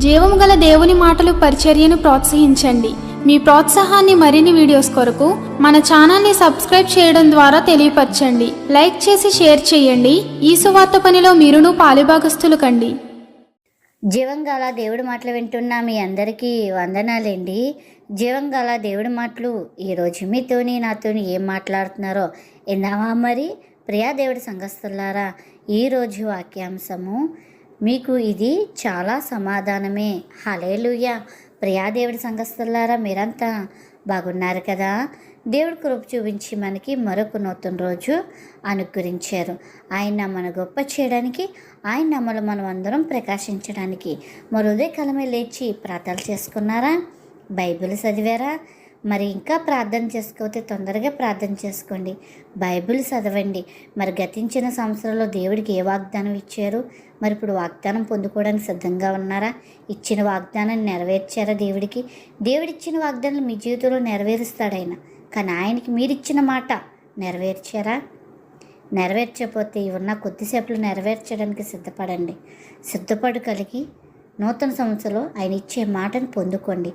జీవము గల దేవుని మాటలు పరిచర్యను ప్రోత్సహించండి. మీ ప్రోత్సాహాన్ని మరిన్ని వీడియోస్ కొరకు మన ఛానల్ని సబ్స్క్రైబ్ చేయడం ద్వారా తెలియపరచండి. లైక్ చేసి షేర్ చేయండి. ఈ సువార్త పనిలో మీరును పాలుభాగస్తులు కండి. జీవంగల దేవుడి మాటలు వింటున్న మీ అందరికీ వందనాలండి. జీవంగల దేవుడి మాటలు ఈరోజు మీతోని నాతోని ఏం మాట్లాడుతున్నారో విన్నావా? మరి ప్రియా దేవుడి సంఘస్థులారా, ఈరోజు వాక్యాంశము మీకు ఇది చాలా సమాధానమే. హల్లెలూయా. ప్రియా దేవుడి సంఘస్థులారా, మీరంతా బాగున్నారు కదా? దేవుడి కృప చూపించి మనకి మరొక నూతన రోజు అనుగ్రహించారు. ఆయన మన గొప్ప చేయడానికి, ఆయన నమ్మలు మనం అందరం ప్రకాశించడానికి మరో ఉదయకాలమే లేచి ప్రార్థనలు చేసుకున్నారా? బైబిల్ చదివారా? మరి ఇంకా ప్రార్థన చేసుకోతే తొందరగా ప్రార్థన చేసుకోండి, బైబిల్ చదవండి. మరి గతించిన సంవత్సరంలో దేవుడికి ఏ వాగ్దానం ఇచ్చారు? మరి ఇప్పుడు వాగ్దానం పొందుకోవడానికి సిద్ధంగా ఉన్నారా? ఇచ్చిన వాగ్దానాన్ని నెరవేర్చారా? దేవుడిచ్చిన వాగ్దానాలు మీ జీవితంలో నెరవేరుస్తాడు ఆయన. కానీ ఆయనకి మీరిచ్చిన మాట నెరవేర్చారా? నెరవేర్చకపోతే ఉన్న కొద్దిసేపులో నెరవేర్చడానికి సిద్ధపడండి. సిద్ధపడు కలిగి నూతన సంవత్సరంలో ఆయన ఇచ్చే మాటను పొందుకోండి.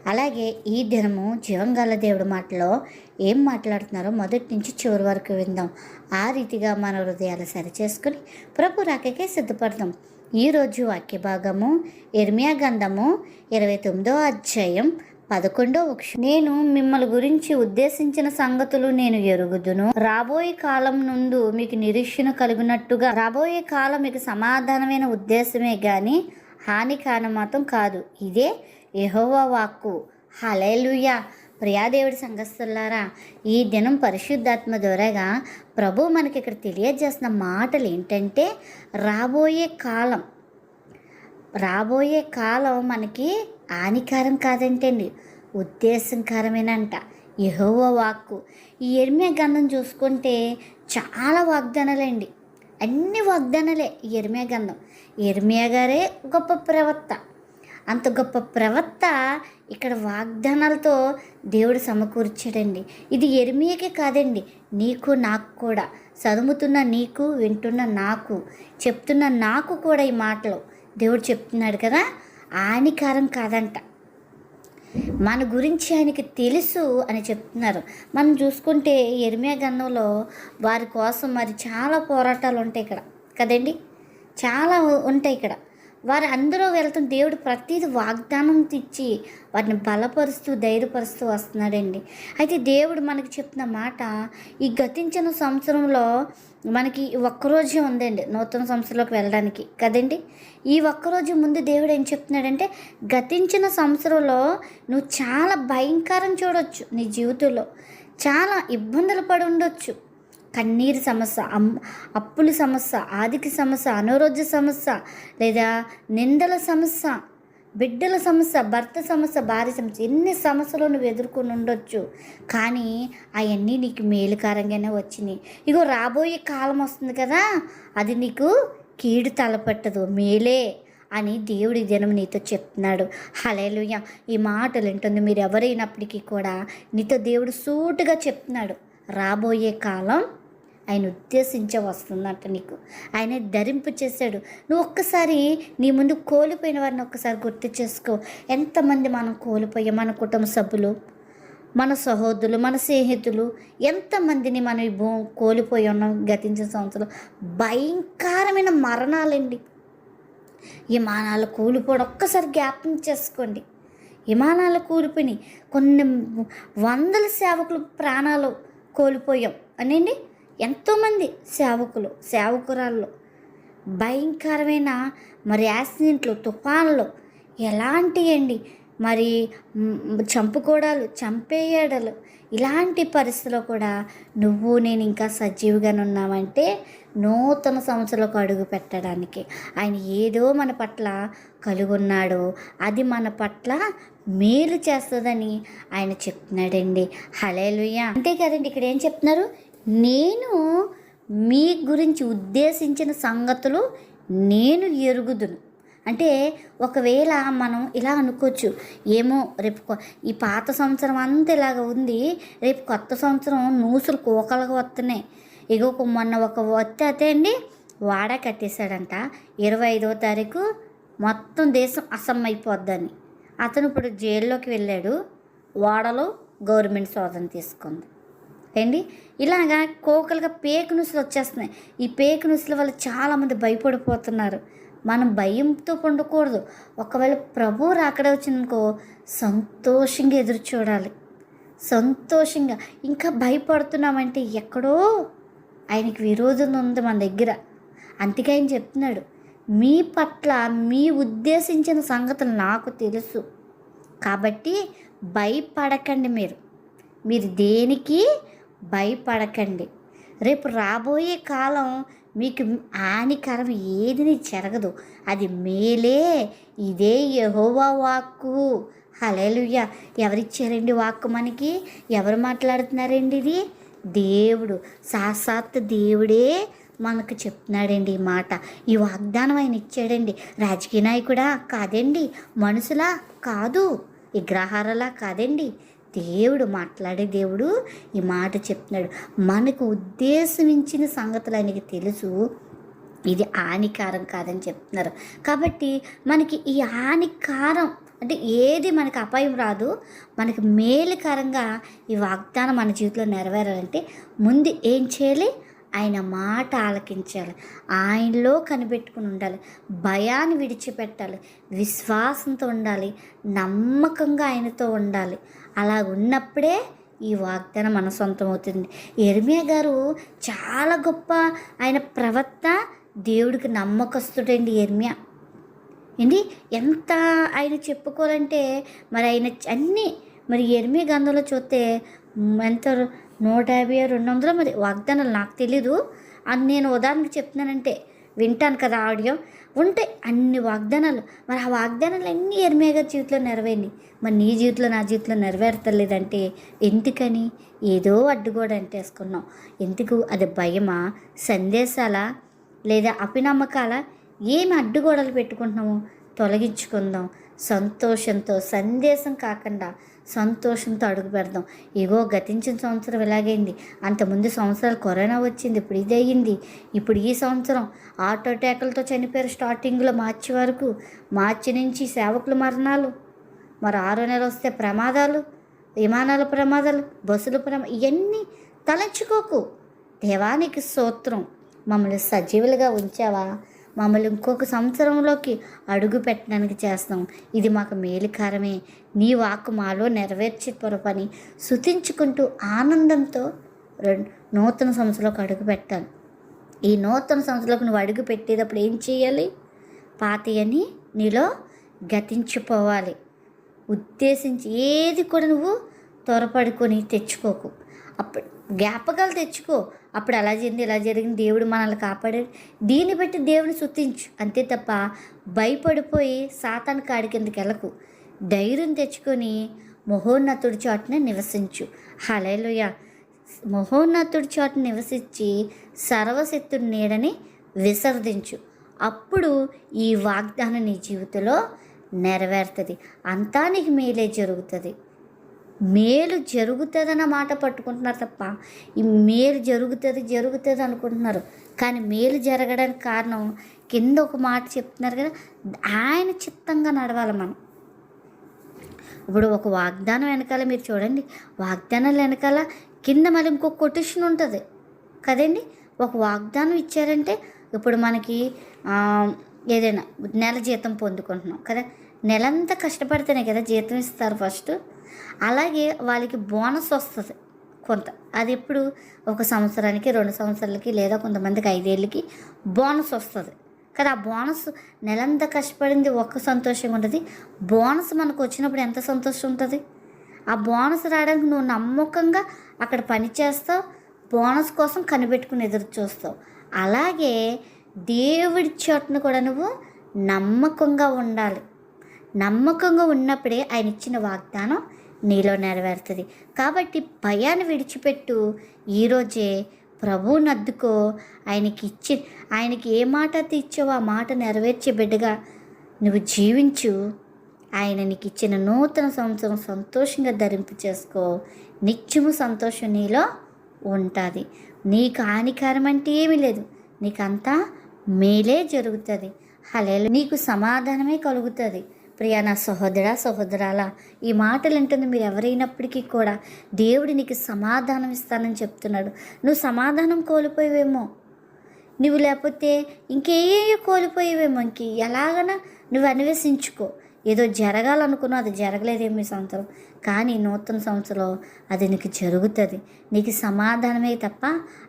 అలాగే ఈ దినము జీవంగల దేవుడి మాటలో ఏం మాట్లాడుతున్నారో మొదటి నుంచి చివరి వరకు విందాం. ఆ రీతిగా మన హృదయాలు సరిచేసుకుని ప్రభు రాకకే సిద్ధపడదాం. ఈరోజు వాక్య భాగము ఇర్మియా గ్రంథము 29వ అధ్యాయం 11వ వచనం. నేను మిమ్మల్ని గురించి ఉద్దేశించిన సంగతులు నేను ఎరుగుదును. రాబోయే కాలం నుండి మీకు నిరీక్షణ కలిగినట్టుగా, రాబోయే కాలం మీకు సమాధానమైన ఉద్దేశమే కానీ హాని కానమాత్రం కాదు. ఇదే యెహోవా వాక్కు. హల్లెలూయా. ప్రియాదేవుడి సంఘస్థులారా, ఈ దినం పరిశుద్ధాత్మ ద్వారాగా ప్రభు మనకి ఇక్కడ తెలియజేస్తున్న మాటలు ఏంటంటే, రాబోయే కాలం మనకి హానికరం కాదంటండి, ఉద్దేశంకరమేనంట. యెహోవా వాక్కు. ఈ ఇర్మియా గ్రంథం చూసుకుంటే చాలా వాగ్దానాలండి, అన్ని వాగ్దానాలే. ఈ ఇర్మియా గ్రంథం, ఇర్మియా గారే గొప్ప ప్రవక్త. అంత గొప్ప ప్రవక్త ఇక్కడ వాగ్దానాలతో దేవుడు సమకూర్చాడండి. ఇది ఇర్మియాకే కాదండి, నీకు నాకు కూడా, చదువుతున్న నీకు, వింటున్న నాకు, చెప్తున్న నాకు కూడా ఈ మాటలు దేవుడు చెప్తున్నాడు కదా. హానికరం కాదంట, మన గురించి ఆయనకి తెలుసు అని చెప్తున్నారు. మనం చూసుకుంటే ఇర్మియా గ్రంథంలో వారి కోసం మరి చాలా పోరాటాలు ఉంటాయి ఇక్కడ కదండి, చాలా ఉంటాయి ఇక్కడ. వారు అందరూ వెళ్తున్న దేవుడు ప్రతిదీ వాగ్దానం ఇచ్చి వారిని బలపరుస్తూ ధైర్యపరుస్తూ వస్తున్నాడండి. అయితే దేవుడు మనకి చెప్తున్న మాట, ఈ గతించిన సంవత్సరంలో మనకి ఒక్కరోజే ఉందండి నూతన సంవత్సరంలోకి వెళ్ళడానికి కదండి. ఈ ఒక్కరోజు ముందు దేవుడు ఏం చెప్తున్నాడంటే, గతించిన సంవత్సరంలో నువ్వు చాలా భయంకరం చూడవచ్చు, నీ జీవితంలో చాలా ఇబ్బందులు పడి ఉండొచ్చు. కన్నీరు సమస్య, అప్పుల సమస్య, ఆర్థిక సమస్య, అనారోగ్య సమస్య, లేదా నిందల సమస్య, బిడ్డల సమస్య, భర్త సమస్య, భార్య సమస్య, ఎన్ని సమస్యలు నువ్వు ఎదుర్కొని ఉండొచ్చు. కానీ అవన్నీ నీకు మేలుకారంగానే వచ్చినాయి. ఇగో రాబోయే కాలం వస్తుంది కదా, అది నీకు కీడు తలపెట్టదు, మేలే అని దేవుడి దినం నీతో చెప్తున్నాడు. హల్లెలూయా. ఈ మాటలు వింటుంది మీరు ఎవరైనప్పటికీ కూడా నీతో దేవుడు సూటుగా చెప్తున్నాడు. రాబోయే కాలం ఆయన ఉద్దేశించే వస్తుందంట నీకు. ఆయన ధరింపు చేశాడు. నువ్వు ఒక్కసారి నీ ముందు కోల్పోయిన వారిని ఒక్కసారి గుర్తు చేసుకో. ఎంతమంది మనం కోల్పోయాం, మన కుటుంబ సభ్యులు, మన సహోదరులు, మన స్నేహితులు, ఎంతమందిని మనం కోల్పోయి ఉన్నాం గతించిన సంవత్సరం. భయంకరమైన మరణాలండి. విమానాలు కూలిపోవడం ఒక్కసారి జ్ఞాపకం చేసుకోండి. విమానాలు కూలిపోయి కొన్ని వందల సేవకులు ప్రాణాలు కోల్పోయాం అనండి. ఎంతోమంది సేవకురాళ్ళు భయంకరమైన మరి యాక్సిడెంట్లు, తుఫాన్లు ఎలాంటివండి, మరి చంపుకోవడాలు, చంపేయడాలు, ఇలాంటి పరిస్థితుల్లో కూడా నువ్వు నేను ఇంకా సజీవుగానే ఉన్నామంటే నూతన సంవత్సరంలోకి అడుగు పెట్టడానికి ఆయన ఏదో మన పట్ల కలుగున్నాడు. అది మన పట్ల మేలు చేస్తుందని ఆయన చెప్తున్నాడండి. హల్లెలూయా. అంతే కదండి, ఇక్కడ ఏం చెప్తున్నారు, నేను మీ గురించి ఉద్దేశించిన సంగతులు నేను ఎరుగుదును. అంటే ఒకవేళ మనం ఇలా అనుకోవచ్చు, ఏమో రేపు ఈ పాత సంవత్సరం అంతా ఇలాగ ఉంది, రేపు కొత్త సంవత్సరం నూసులు కోకలుగా వస్తున్నాయి. ఇగో మొన్న ఒక వత్తి అయితే అండి వాడా కట్టేశాడంట. 25వ తారీఖు మొత్తం దేశం అసమైపోద్దని. అతను ఇప్పుడు జైల్లోకి వెళ్ళాడు. ఓడలో గవర్నమెంట్ శోధన తీసుకుంది ఏంటి. ఇలాగా కోకలుగా పేక్ న్యూస్లు వచ్చేస్తున్నాయి. ఈ పేక్ న్యూస్ల వల్ల చాలామంది భయపడిపోతున్నారు. మనం భయంతో ఉండకూడదు. ఒకవేళ ప్రభు రాకడ వచ్చిందనుకో సంతోషంగా ఎదురు చూడాలి. సంతోషంగా. ఇంకా భయపడుతున్నామంటే ఎక్కడో ఆయనకి విరోధం ఉంది మన దగ్గర. అందుకే ఆయన చెప్తున్నాడు, మీ పట్ల మీ ఉద్దేశించిన సంగతులు నాకు తెలుసు కాబట్టి భయపడకండి. మీరు దేనికి భయపడకండి. రేపు రాబోయే కాలం మీకు హానికరం ఏది జరగదు, అది మేలే. ఇదే యెహోవా వాక్కు. హల్లెలూయా. ఎవరిచ్చారండి వాక్కు మనకి? ఎవరు మాట్లాడుతున్నారండి? ఇది దేవుడు, సాక్షాత్ దేవుడే మనకు చెప్తున్నాడండి ఈ మాట. ఈ వాగ్దానం ఆయన ఇచ్చాడండి. రాజకీయ నాయకుడా కాదండి, మనుషులా కాదు, విగ్రహాలలా కాదండి, దేవుడు మాట్లాడే దేవుడు ఈ మాట చెప్తున్నాడు. మనకు ఉద్దేశించిన సంగతులు ఆయనకి తెలుసు. ఇది హానికారం కాదని చెప్తున్నారు. కాబట్టి మనకి ఈ హానికారం అంటే ఏది మనకు అపాయం రాదు, మనకి మేలుకరంగా ఈ వాగ్దానం మన జీవితంలో నెరవేరాలంటే ముందు ఏం చేయాలి? ఆయన మాట ఆలకించాలి, ఆయనలో కనిపెట్టుకుని ఉండాలి, భయాన్ని విడిచిపెట్టాలి, విశ్వాసంతో ఉండాలి, నమ్మకంగా ఆయనతో ఉండాలి. అలా ఉన్నప్పుడే ఈ వాగ్దానం మన సొంతం అవుతుంది. యెర్మీయా గారు చాలా గొప్ప ఆయన ప్రవక్త, దేవుడికి నమ్మకస్తుడండి యెర్మీయా. ఏంటి ఎంత ఆయన చెప్పుకోవాలంటే మరి ఆయన అన్నీ మరి యెర్మీయా గ్రంథంలో చూస్తే ఎంత 150 200 మరి వాగ్దానాలు నాకు తెలీదు. అని నేను ఉదాహరణకి చెప్తున్నానంటే వింటాను కదా ఆడియో ఉంటే అన్ని వాగ్దానాలు. మరి ఆ వాగ్దానాలు అన్నీ యెర్మీయా గారి జీవితంలో నెరవేరినాయి. మరి నీ జీవితంలో నా జీవితంలో నెరవేర్తలేదంటే ఎందుకని? ఏదో అడ్డుగోడ అంటేసుకున్నాం. ఎందుకు? అది భయమా, సందేశాలా, లేదా అపినమ్మకాలా? ఏమి అడ్డుగోడలు పెట్టుకుంటున్నాము? తొలగించుకుందాం. సంతోషంతో, సందేశం కాకుండా సంతోషంతో అడుగు పెడదాం. ఇగో గతించిన సంవత్సరం ఇలాగైంది, అంతకుముందు సంవత్సరాలు కరోనా వచ్చింది, ఇప్పుడు ఇది అయ్యింది, ఇప్పుడు ఈ సంవత్సరం ఆటో అటాకులతో చనిపోయారు. స్టార్టింగ్లో మార్చి వరకు, మార్చి నుంచి సేవకుల మరణాలు, మరి 6వ నెల వస్తే ప్రమాదాలు, విమానాల ప్రమాదాలు, బస్సుల ఇవన్నీ తలంచుకోకు. దేవానికి స్తోత్రం. మమ్మల్ని సజీవులుగా ఉంచావా? మమ్మల్ని ఇంకొక సంవత్సరంలోకి అడుగు పెట్టడానికి చేస్తాం. ఇది మాకు మేలుకారమే. నీ వాక్కు మాలో నెరవేర్చే పని స్తుతించుకుంటూ ఆనందంతో నూతన సంవత్సరంలోకి అడుగు పెట్టాలి. ఈ నూతన సంవత్సరంలోకి నువ్వు అడుగు పెట్టేటప్పుడు ఏం చేయాలి? పాతయని నీలో గతించిపోవాలి. ఉద్దేశించి ఏది కూడా నువ్వు త్వరపడుకొని తెచ్చుకోకు. అప్పుడు జ్ఞాపకాలు తెచ్చుకో. అప్పుడు అలా జరిగింది, ఇలా జరిగింది, దేవుడు మనల్ని కాపాడాడు, దీన్ని బట్టి దేవుని స్తుతించు. అంతే తప్ప భయపడిపోయి సాతాను కాడి కిందకి వెళ్ళకు. ధైర్యం తెచ్చుకొని మహోన్నతుడి చోటనే నివసించు. హల్లెలూయా. మహోన్నతుడి చోట నివసించి సర్వశక్తుడి నీడని విసర్జించు. అప్పుడు ఈ వాగ్దానం నీ జీవితంలో నెరవేరుతుంది. అంతా నీకు మేలే జరుగుతుంది. మేలు జరుగుతుందన్న మాట పట్టుకుంటున్నారు తప్ప ఈ మేలు జరుగుతుంది అనుకుంటున్నారు. కానీ మేలు జరగడానికి కారణం కింద ఒక మాట చెప్తున్నారు కదా, ఆయన చిత్తంగా నడవాలి మనం. ఇప్పుడు ఒక వాగ్దానం వెనకాల మీరు చూడండి, వాగ్దానాలు వెనకాల కింద మళ్ళీ ఇంకొక కొటేషన్ ఉంటుంది కదండి. ఒక వాగ్దానం ఇచ్చారంటే ఇప్పుడు మనకి ఏదైనా నెల జీతం పొందుకుంటున్నాం కదా, నెలంతా కష్టపడితేనే కదా జీతం ఇస్తారు ఫస్ట్. అలాగే వాళ్ళకి బోనస్ వస్తుంది కొంత. అది ఎప్పుడు? ఒక సంవత్సరానికి, 2 సంవత్సరాలకి, లేదా కొంతమందికి 5 ఏళ్ళకి బోనస్ వస్తుంది కదా. ఆ బోనస్ నెలంతా కష్టపడింది ఒక్క సంతోషంగా ఉంటుంది. బోనస్ మనకు వచ్చినప్పుడు ఎంత సంతోషం ఉంటుంది? ఆ బోనస్ రావడానికి నువ్వు నమ్మకంగా అక్కడ పని చేస్తావు, బోనస్ కోసం కనిపెట్టుకుని ఎదురు చూస్తావు. అలాగే దేవుడి చోటును కూడా నువ్వు నమ్మకంగా ఉండాలి. నమ్మకంగా ఉన్నప్పుడే ఆయన ఇచ్చిన వాగ్దానం నీలో నెరవేరుతుంది. కాబట్టి భయాన్ని విడిచిపెట్టు. ఈరోజే ప్రభువుని అద్దుకో. ఆయనకి ఏ మాట అయితే ఇచ్చావో ఆ మాట నెరవేర్చే బిడ్డగా నువ్వు జీవించు. ఆయన నీకు ఇచ్చిన నూతన సంవత్సరం సంతోషంగా ధరింపు చేసుకో. నిత్యము సంతోషం నీలో ఉంటుంది. నీకు హానికరం అంటే ఏమీ లేదు, నీకంతా మేలే జరుగుతుంది. హల్లెలూయా. నీకు సమాధానమే కలుగుతుంది. ప్రియా నా సహోదరా సహోదరాలా, ఈ మాటలు వింటుంది మీరు ఎవరైనప్పటికీ కూడా దేవుడు నీకు సమాధానం ఇస్తానని చెప్తున్నాడు. నువ్వు సమాధానం కోల్పోయేవేమో, నువ్వు లేకపోతే ఇంకేయో కోల్పోయేవేమో, ఎలాగైనా నువ్వు అన్వేషించుకో. ఏదో జరగాలనుకున్నావు, అది జరగలేదేమో ఈ సంవత్సరం, కానీ నూతన సంవత్సరం అది నీకు జరుగుతుంది. నీకు సమాధానమే తప్ప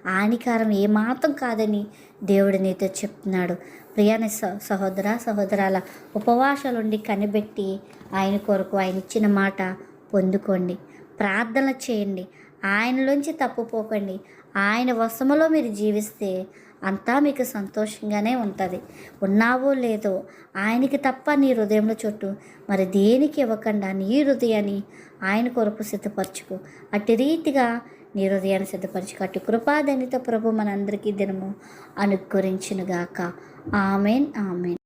హానికారం ఏమాత్రం కాదని దేవుడు నీతో చెప్తున్నాడు. ప్రియాని సహోదర సహోదరాల, ఉపవాసాలుండి కనిపెట్టి ఆయన కొరకు ఆయన ఇచ్చిన మాట పొందుకోండి, ప్రార్థన చేయండి, ఆయనలోంచి తప్పుపోకండి. ఆయన వశములో మీరు జీవిస్తే అంతా మీకు సంతోషంగానే ఉంటుంది. ఉన్నావో లేదో ఆయనకి తప్ప నీ హృదయంలో చోటు మరి దేనికి ఇవ్వకుండా నీ హృదయాన్ని ఆయన కొరకు సిద్ధపరచుకో. అట్టి రీతిగా నీ హృదయాన్ని సిద్ధపరచుకో. అట్టి కృపాదనితో ప్రభు మనందరికీ దినము అనుగ్రహించునుగాక. Amen amen.